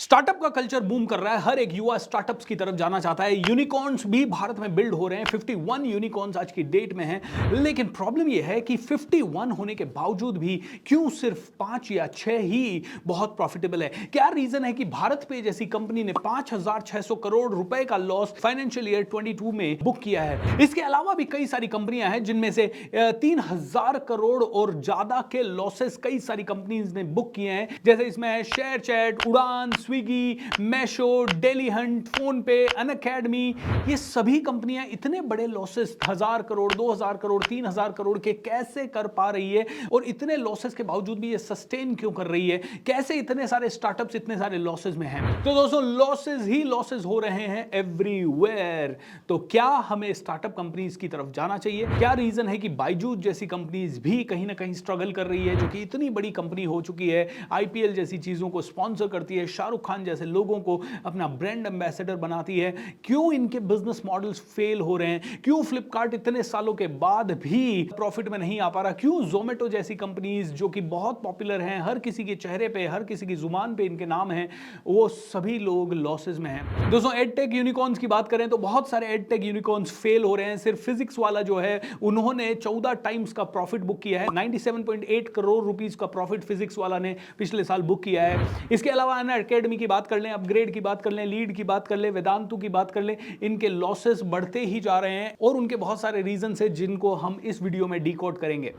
Startup का culture boom कर रहा है। हर एक युवा स्टार्टअप्स की तरफ जाना चाहता है। यूनिकॉर्न्स भी भारत में बिल्ड हो रहे हैं। 51 यूनिकॉर्न्स आज की डेट में हैं। लेकिन प्रॉब्लम यह है कि 51 होने के बावजूद भी क्यों सिर्फ 5 या 6 ही बहुत प्रॉफिटेबल है। क्या रीजन है कि भारत पे जैसी कंपनी ने 5,600 करोड़ रुपए का लॉस फाइनेंशियल ईयर 22 में बुक किया है। इसके अलावा भी कई सारी कंपनियां हैं जिनमें से 3,000 करोड़ और ज्यादा के लॉसेस कई सारी कंपनीज ने बुक किए हैं। जैसे इसमें है शेयर चैट, उड़ान, Swiggy, Meesho, daily Hunt, phone पे, अनअकैडमी। ये सभी कंपनियां इतने बड़े लॉसेस 1,000 करोड़, 2,000 करोड़, 3,000 करोड़ के कैसे कर पा रही है और इतने लॉसेस के बावजूद भी ये सस्टेन क्यों कर रही है? कैसे इतने सारे स्टार्टअप्स इतने सारे लॉसेस में हैं? तो दोस्तों लॉसेस ही लॉसेस हो रहे हैं एवरीवेयर। तो क्या हमें स्टार्टअप कंपनीज की तरफ जाना चाहिए? क्या रीजन है कि बायजूस जैसी कंपनीज भी कहीं ना कहीं स्ट्रगल कर रही है, जो कि इतनी बड़ी कंपनी हो चुकी है, आईपीएल जैसी चीजों को स्पॉन्सर करती है, शाहरुख खान जैसे लोगों को अपना ब्रांड एम्बेसडर बनाती है? क्यों इनके बिजनेस मॉडल्स फेल हो रहे हैं? क्यों फ्लिपकार्ट इतने सालों के बाद भी प्रॉफिट में नहीं आ पा रहा? क्यों जोमेटो जैसी कंपनीज जो कि बहुत पॉपुलर हैं, हर किसी के चेहरे पे, हर किसी की जुबान पे इनके नाम हैं, वो सभी लोग लॉसेस में हैं? दोस्तों एडटेक यूनिकॉर्न्स की बात करें तो बहुत सारे एडटेक यूनिकॉर्न्स फेल हो रहे हैं। सिर्फ फिजिक्स वाला जो है उन्होंने 14 टाइम्स का प्रॉफिट बुक किया है। 97.8 करोड़ रुपीस का प्रॉफिट फिजिक्स वाला ने पिछले साल बुक किया है। इसके अलावा अनअकैडमी की बात कर लें, अपग्रेड की बात कर लें, लीड की बात कर लें, वेदांतु की बात कर लें, इनके लॉसेस बढ़ते ही जा रहे हैं और उनके बहुत सारे रीजन है जिनको हम इस वीडियो में डिकोड करेंगे।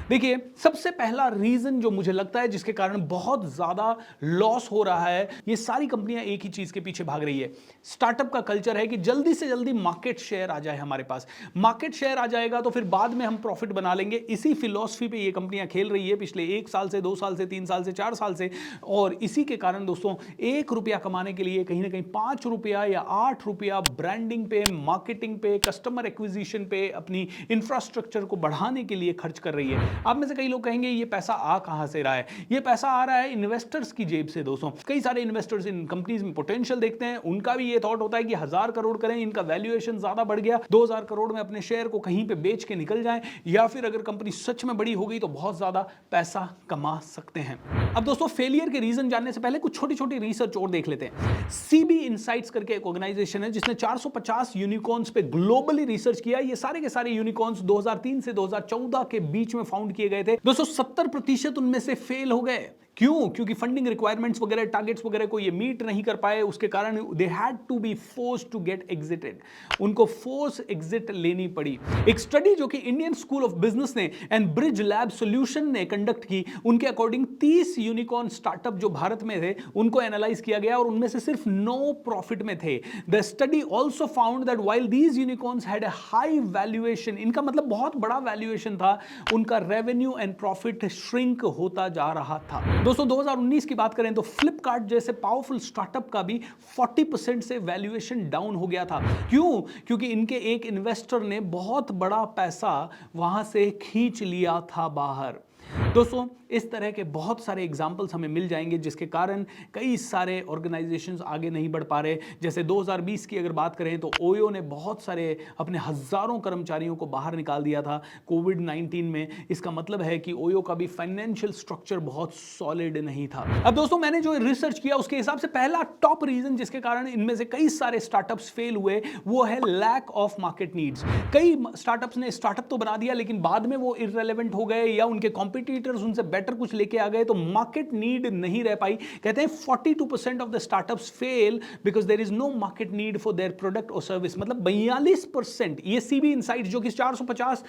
देखिए सबसे पहला रीजन जो मुझे लगता है जिसके कारण बहुत ज्यादा लॉस हो रहा है, ये सारी कंपनियां एक ही चीज के पीछे भाग रही है। स्टार्टअप का कल्चर है कि जल्दी से जल्दी मार्केट शेयर आ जाए हमारे पास। मार्केट शेयर आ जाएगा तो फिर बाद में हम प्रॉफिट बना लेंगे। इसी फिलॉसफी पे ये कंपनियां खेल रही है पिछले 1 साल से, 2 साल से, 3 साल से, 4 साल से। और इसी के कारण दोस्तों 1 रुपया कमाने के लिए कहीं ना कहीं 5 रुपया या 8 रुपया ब्रांडिंग पे, मार्केटिंग पे, कस्टमर एक्विजिशन पे, अपनी इंफ्रास्ट्रक्चर को बढ़ाने के लिए खर्च कर रही है। आप में से कई लोग कहेंगे ये पैसा आ कहां से रहा है? ये पैसा आ रहा है इन्वेस्टर्स की जेब से दोस्तों। कई सारे इन्वेस्टर्स इन कंपनीज में पोटेंशियल देखते हैं। उनका भी ये थॉट होता है कि 1,000 करोड़ करें, इनका वैल्यूएशन ज्यादा बढ़ गया, 2,000 करोड़ में अपने शेयर को कहीं पे बेच के निकल जाएं, या फिर अगर कंपनी सच में बड़ी हो गई तो बहुत ज्यादा पैसा कमा सकते हैं। अब दोस्तों फेलियर के रीजन जानने से पहले कुछ छोटी छोटी रिसर्च और देख लेते हैं। सीबी इनसाइट्स करके एक ऑर्गेनाइजेशन है जिसने 450 यूनिकॉर्न्स पे ग्लोबली रिसर्च किया। ये सारे के सारे यूनिकॉर्न्स 2003 से 2014 के बीच में फाउंड किए गए थे। दोस्तों 70% उनमें से फेल हो गए। क्यों? क्योंकि फंडिंग रिक्वायरमेंट्स वगैरह, टारगेट्स वगैरह को ये मीट नहीं कर पाए। उसके कारण they had to be forced to get exited. उनको फोर्स एग्जिट लेनी पड़ी। एक स्टडी जो कि इंडियन स्कूल ऑफ बिजनेस ने एंड ब्रिज लैब सॉल्यूशन ने कंडक्ट की, उनके अकॉर्डिंग 30 यूनिकॉर्न स्टार्टअप जो भारत में थे उनको एनालाइज किया गया और उनमें से सिर्फ 9 प्रॉफिट में थे। The study also found that while these unicorns had a high valuation, इनका मतलब बहुत बड़ा वैल्यूएशन था, उनका रेवेन्यू एंड प्रॉफिट श्रिंक होता जा रहा था। दोस्तों 2019 की बात करें तो फ्लिपकार्ट जैसे पावरफुल स्टार्टअप का भी 40% से वैल्यूएशन डाउन हो गया था। क्यों? क्योंकि इनके एक इन्वेस्टर ने बहुत बड़ा पैसा वहां से खींच लिया था बाहर। दोस्तों इस तरह के बहुत सारे एग्जाम्पल्स हमें मिल जाएंगे जिसके कारण कई सारे ऑर्गेनाइजेशंस आगे नहीं बढ़ पा रहे। जैसे 2020 की अगर बात करें तो ओयो ने बहुत सारे अपने हजारों कर्मचारियों को बाहर निकाल दिया था कोविड-19 में। इसका मतलब है कि ओयो का भी फाइनेंशियल स्ट्रक्चर बहुत सॉलिड नहीं था। अब दोस्तों मैंने जो रिसर्च किया उसके हिसाब से पहला टॉप रीजन जिसके कारण इनमें से कई सारे स्टार्टअप्स फेल हुए वो है लैक ऑफ मार्केट नीड्स। कई स्टार्टअप्स ने स्टार्टअप तो बना दिया लेकिन बाद में वो इररिलेवेंट हो गए या उनके कॉम्पिटिटर्स उनसे बेटर कुछ लेके आ गए तो मार्केट नीड नहीं रह पाई। कहते हैं 42% of the startups fail because there is no market need for their product और सर्विस। मतलब 42%। ये सीबी इनसाइट्स जो कि 450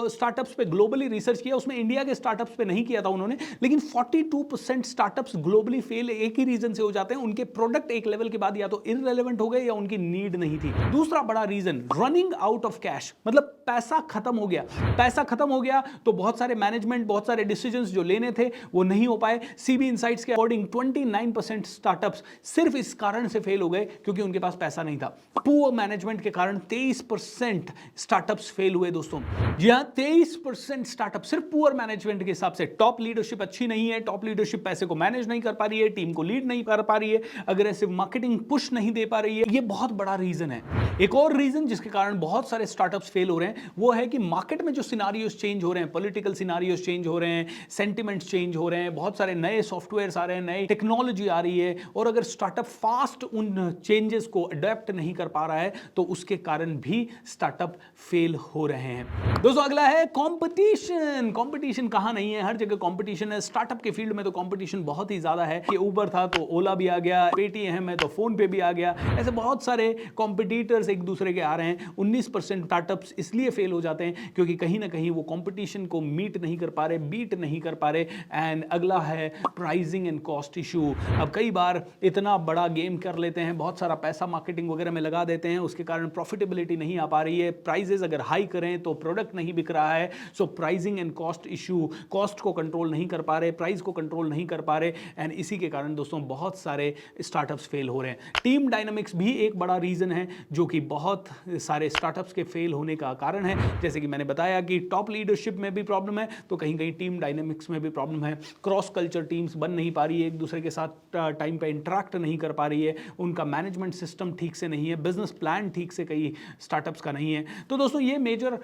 स्टार्टअप्स पे ग्लोबली रिसर्च किया, उसमें इंडिया के स्टार्टअप्स पे नहीं किया था उन्होंने, लेकिन 42% स्टार्टअप्स ग्लोबली फेल एक ही रीजन से हो जाते हैं, उनके प्रोडक्ट एक लेवल के बाद या तो इररिलेवेंट हो गए या उनकी नीड नहीं थी। दूसरा बड़ा reason running out of cash, मतलब पैसा खत्म हो गया। पैसा खत्म हो गया तो बहुत सारे मैनेजमेंट, बहुत सारे डिसीजंस जो लेने थे वो नहीं हो पाए। सीबी इनसाइट्स के अकॉर्डिंग 29% स्टार्टअप्स सिर्फ इस कारण से फेल हो गए क्योंकि उनके पास पैसा नहीं था। पुअर मैनेजमेंट के कारण 23% स्टार्टअप्स फेल हुए दोस्तों। जी हां, 23% स्टार्टअप सिर्फ पुअर मैनेजमेंट के हिसाब से। टॉप लीडरशिप अच्छी नहीं है, टॉप लीडरशिप पैसे को मैनेज नहीं कर पा रही है, टीम को लीड नहीं कर पा रही है, अग्रेसिव मार्केटिंग पुश नहीं दे पा रही है। ये बहुत बड़ा रीजन है। एक और रीजन जिसके कारण बहुत सारे स्टार्टअप्स फेल हो रहे हैं वो है कि मार्केट में जो सिनारियोस चेंज हो रहे हैं, पॉलिटिकल सिनारियोस चेंज हो रहे हैं, सेंटिमेंट्स चेंज हो रहे हैं, बहुत सारे नए सॉफ्टवेयर्स आ रहे हैं, नई टेक्नोलॉजी आ रही है, और अगर स्टार्टअप फास्ट उन चेंजेस को अडेप्ट नहीं कर पा रहा है तो उसके कारण भी स्टार्टअप फेल हो रहे हैं। दोस्तों अगला है कंपटीशन। कंपटीशन कहां नहीं है, हर जगह कंपटीशन है। स्टार्टअप के फील्ड में तो कंपटीशन बहुत ही ज्यादा है कि उबर था तो ओला भी आ गया, पेटीएम है तो फोन पे भी आ गया, ऐसे बहुत सारे कॉम्पिटिटर्स एक दूसरे के आ रहे हैं। 19% स्टार्टअप्स इसलिए फेल हो जाते हैं क्योंकि कहीं ना कहीं वो कंपटीशन को मीट नहीं कर पा रहे, बीट नहीं कर पा रहे। एंड अगला है प्राइसिंग एंड कॉस्ट इशू। अब कई बार इतना बड़ा गेम कर लेते हैं, बहुत सारा पैसा मार्केटिंग वगैरह में लगा देते हैं, उसके कारण प्रॉफिटेबिलिटी नहीं आ पा रही है। प्राइजेस अगर हाई करें तो प्रोडक्ट नहीं बिक रहा है। So pricing and cost issue, cost को कंट्रोल नहीं कर पा रहे, प्राइस को कंट्रोल नहीं कर पा रहे, एंड इसी के कारण दोस्तों बहुत सारे स्टार्टअप्स फेल हो रहे हैं। टीम डायनामिक्स भी एक बड़ा रीजन है जो कि बहुत सारे स्टार्टअप्स के फेल होने का कारण है। जैसे कि मैंने बताया कि टॉप लीडरशिप में भी प्रॉब्लम है तो कहीं कहीं टीम डायनामिक्स में भी प्रॉब्लम है। क्रॉस कल्चर टीम्स बन नहीं पा रही है, एक दूसरे के साथ टाइम पे इंटरेक्ट नहीं कर पा रही है, उनका मैनेजमेंट सिस्टम ठीक से नहीं है, बिजनेस प्लान ठीक से कई स्टार्टअप्स का नहीं है। तो दोस्तों ये मेजर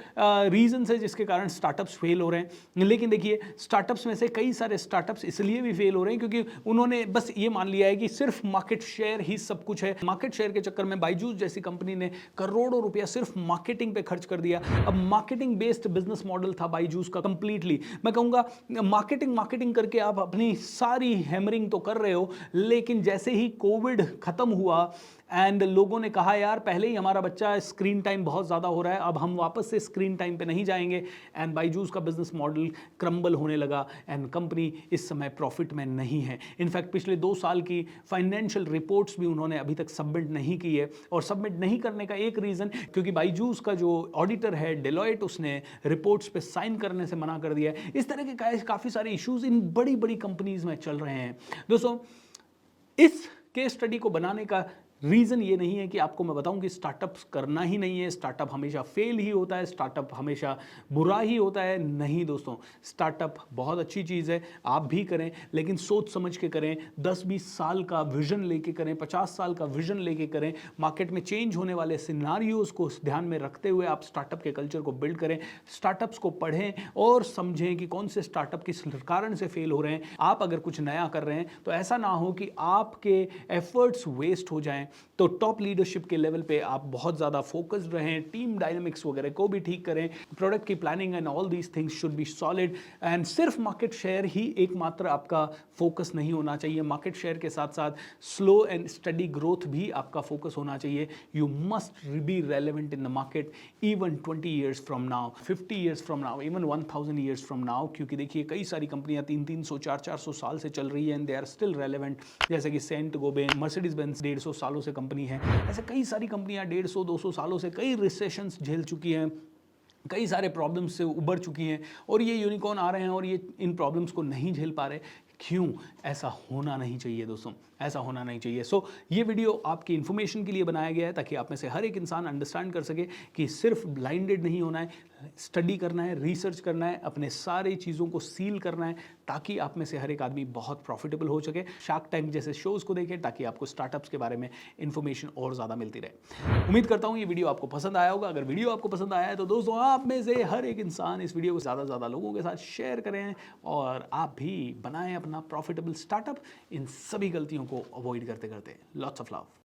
रीजंस है जिसके कारण स्टार्टअप्स फेल हो रहे हैं। लेकिन देखिए स्टार्टअप्स में से कई सारे स्टार्टअप्स इसलिए भी फेल हो रहे हैं क्योंकि उन्होंने बस ये मान लिया है कि सिर्फ मार्केट शेयर ही सब कुछ है। मार्केट शेयर के चक्कर में बायजूस जैसी कंपनी ने करोड़ों रुपया सिर्फ मार्केटिंग पे खर्च कर दिया। अब मार्केटिंग बेस्ड बिजनेस मॉडल था बायजूस का कंप्लीटली। मैं कहूंगा मार्केटिंग करके आप अपनी सारी हैमरिंग तो कर रहे हो, लेकिन जैसे ही कोविड खत्म हुआ एंड लोगों ने कहा यार पहले ही हमारा बच्चा स्क्रीन टाइम बहुत ज़्यादा हो रहा है, अब हम वापस से स्क्रीन टाइम पे नहीं जाएंगे, एंड बायजूस का बिजनेस मॉडल क्रम्बल होने लगा एंड कंपनी इस समय प्रॉफिट में नहीं है। इनफैक्ट पिछले 2 साल की फाइनेंशियल रिपोर्ट्स भी उन्होंने अभी तक सबमिट नहीं की है, और सबमिट नहीं करने का एक रीज़न क्योंकि बायजूस का जो ऑडिटर है डेलॉयट, उसने रिपोर्ट्स पे साइन करने से मना कर दिया है। इस तरह के काफ़ी सारे इश्यूज इन बड़ी बड़ी कंपनीज में चल रहे हैं। दोस्तों इस केस स्टडी को बनाने का रीज़न ये नहीं है कि आपको मैं बताऊं कि स्टार्टअप्स करना ही नहीं है, स्टार्टअप हमेशा फेल ही होता है, स्टार्टअप हमेशा बुरा ही होता है। नहीं दोस्तों, स्टार्टअप बहुत अच्छी चीज़ है, आप भी करें, लेकिन सोच समझ के करें, 10-20 साल का विजन लेके करें, 50 साल का विजन लेके करें। मार्केट में चेंज होने वाले सिनारियोज को ध्यान में रखते हुए आप स्टार्टअप के कल्चर को बिल्ड करें। स्टार्टअप्स को पढ़ें और समझें कि कौन से स्टार्टअप किस कारण से फेल हो रहे हैं। आप अगर कुछ नया कर रहे हैं तो ऐसा ना हो कि आपके एफर्ट्स वेस्ट हो जाएं। तो टॉप लीडरशिप के लेवल पे आप बहुत ज़्यादा फोकस्ड रहें, टीम डायनामिक्स वगैरह को भी ठीक करें, प्रोडक्ट की planning and all these things should be solid. And सिर्फ मार्केट शेयर ही एकमात्र आपका फोकस नहीं होना चाहिए, मार्केट शेयर के साथ साथ स्लो एंड स्टडी ग्रोथ भी आपका फोकस होना चाहिए। You must be relevant in the market even 20 years from now, 50 years from now, even 1000 years from now. क्योंकि देखिए कई सारी कंपनियां 300, 400 साल से चल रही है and they are still relevant. जैसे कि सेंट गोबेन, मर्सिडीज बेंज 150 सालों से कंपनी है। ऐसे कई सारी कंपनियां 150-200 सालों से कई रिसेशंस झेल चुकी हैं, कई सारे प्रॉब्लम्स से उबर चुकी हैं, और ये यूनिकॉर्न आ रहे हैं और ये इन प्रॉब्लम्स को नहीं झेल पा रहे। क्यों? ऐसा होना नहीं चाहिए दोस्तों, ऐसा होना नहीं चाहिए। सो ये वीडियो आपकी इन्फॉर्मेशन के लिए बनाया गया है ताकि आप में से हर एक इंसान अंडरस्टैंड कर सके कि सिर्फ ब्लाइंडेड नहीं होना है, स्टडी करना है, रिसर्च करना है, अपने सारी चीज़ों को सील करना है ताकि आप में से हर एक आदमी बहुत प्रॉफिटेबल हो सके। शार्क टैंक जैसे शोज़ को देखें ताकि आपको स्टार्टअप्स के बारे में इन्फॉर्मेशन और ज़्यादा मिलती रहे। उम्मीद करता हूँ ये वीडियो आपको पसंद आया होगा। अगर वीडियो आपको पसंद आया है तो दोस्तों आप में से हर एक इंसान इस वीडियो को ज़्यादा से ज़्यादा लोगों के साथ शेयर करें और आप भी बनाएं अपना प्रॉफिटेबल स्टार्टअप इन सभी गलतियों को अवॉइड करते करते। Lots of love.